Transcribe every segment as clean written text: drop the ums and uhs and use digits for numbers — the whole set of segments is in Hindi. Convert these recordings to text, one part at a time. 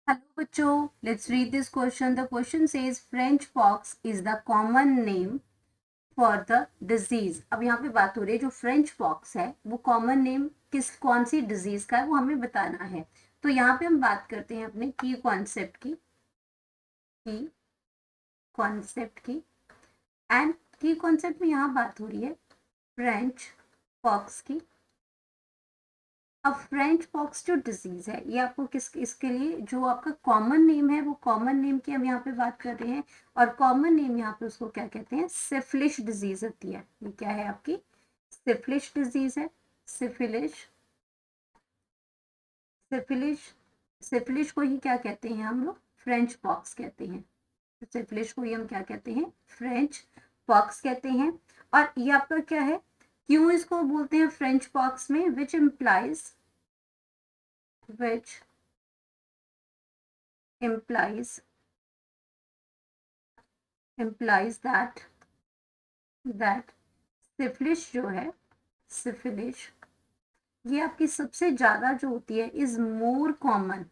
Hello बच्चों, let's read this question. The question says French pox is the common name for the disease. अब यहाँ पे बात हो रही है जो French pox है वो कॉमन नेम कौन सी डिजीज का है वो हमें बताना है। तो यहाँ पे हम बात करते हैं अपने की कॉन्सेप्ट की एंड की कॉन्सेप्ट में यहाँ बात हो रही है फ्रेंच पॉक्स की। अब फ्रेंच पॉक्स जो डिजीज है ये आपको इसके लिए जो आपका कॉमन नेम है वो कॉमन नेम की हम यहाँ पे बात कर रहे हैं और कॉमन नेम यहाँ पे उसको क्या कहते हैं, सिफिलिश डिजीज होती है। ये क्या है आपकी सिफिलिश डिजीज है। सिफिलिश सिफिलिश सिफिलिश को ही क्या कहते हैं हम लोग, फ्रेंच पॉक्स कहते हैं। सिफिलिश को ही हम क्या कहते हैं, फ्रेंच पॉक्स कहते हैं। और ये आपका क्या है, क्यों इसको बोलते हैं फ्रेंच पॉक्स में, विच implies that सिफिलिश जो है, सिफिलिश ये आपकी सबसे ज्यादा जो होती है is more common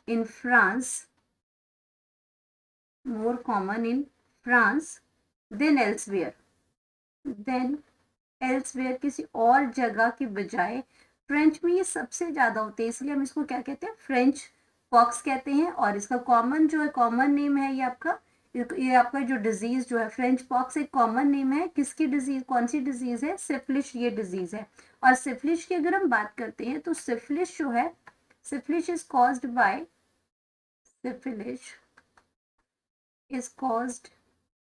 in France than elsewhere किसी और जगह की बजाय फ्रेंच में ये सबसे ज्यादा होते हैं, इसलिए हम इसको क्या कहते हैं, फ्रेंच पॉक्स कहते हैं। और इसका कॉमन जो है, कॉमन नेम है ये आपका जो डिजीज जो है फ्रेंच पॉक्स एक कॉमन नेम है। किसकी डिजीज, कौन सी डिजीज है, सिफिलिश ये डिजीज है। और सिफिलिश की अगर हम बात करते हैं तो सिफिलिश जो है, syphilis is caused by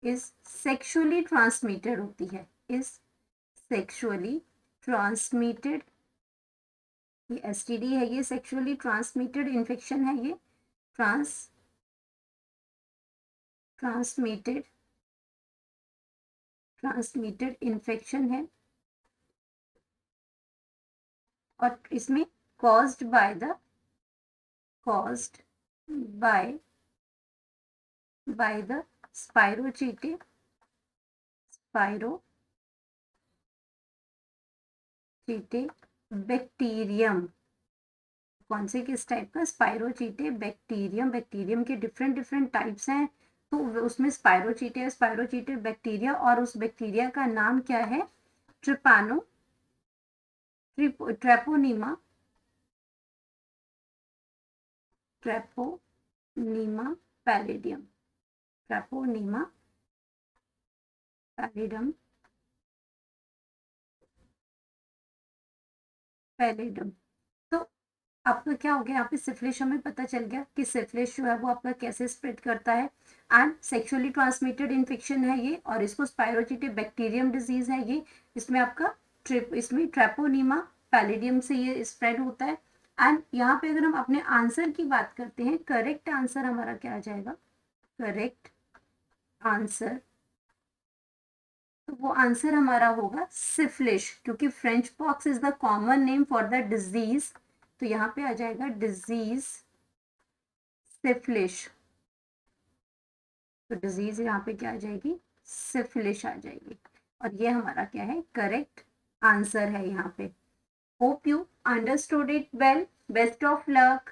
is sexually transmitted होती है, इज सेक्सुअली ट्रांसमिटेड, ये एसटीडी है, ये सेक्सुअली ट्रांसमिटेड इन्फेक्शन है, ये ट्रांसमिटेड इन्फेक्शन है। और इसमें कॉज्ड बाय द स्पाइरोचीटे बैक्टीरियम। कौन से, किस टाइप का, स्पाइरोचीटे बैक्टीरियम के डिफरेंट टाइप्स हैं। तो उसमें स्पाइरोचीटे बैक्टीरिया, और उस बैक्टीरिया का नाम क्या है, ट्रेपोनीमा पैलिडियम। तो आपका क्या हो गया, यहाँ पे सिफिलिस हमें पता चल गया कि सिफिलिस जो है वो आपका कैसे स्प्रेड करता है एंड सेक्सुअली ट्रांसमिटेड इन्फेक्शन है ये, और इसको स्पाइरोचीटे बैक्टीरियम डिजीज है ये। इसमें आपका इसमें ट्रेपोनीमा पैलिडियम से ये स्प्रेड होता है। एंड यहाँ पे अगर हम अपने आंसर की बात करते हैं, करेक्ट आंसर हमारा क्या आ जाएगा, करेक्ट आंसर, तो वो आंसर हमारा होगा सिफिलिस, क्योंकि French pox is the common name for the disease. तो यहाँ पे आ जाएगा डिजीज सिफिलिस, तो डिजीज यहाँ पे क्या आ जाएगी, सिफिलिस आ जाएगी। और ये हमारा क्या है, करेक्ट आंसर है यहाँ पे। Hope you understood it well, best of luck.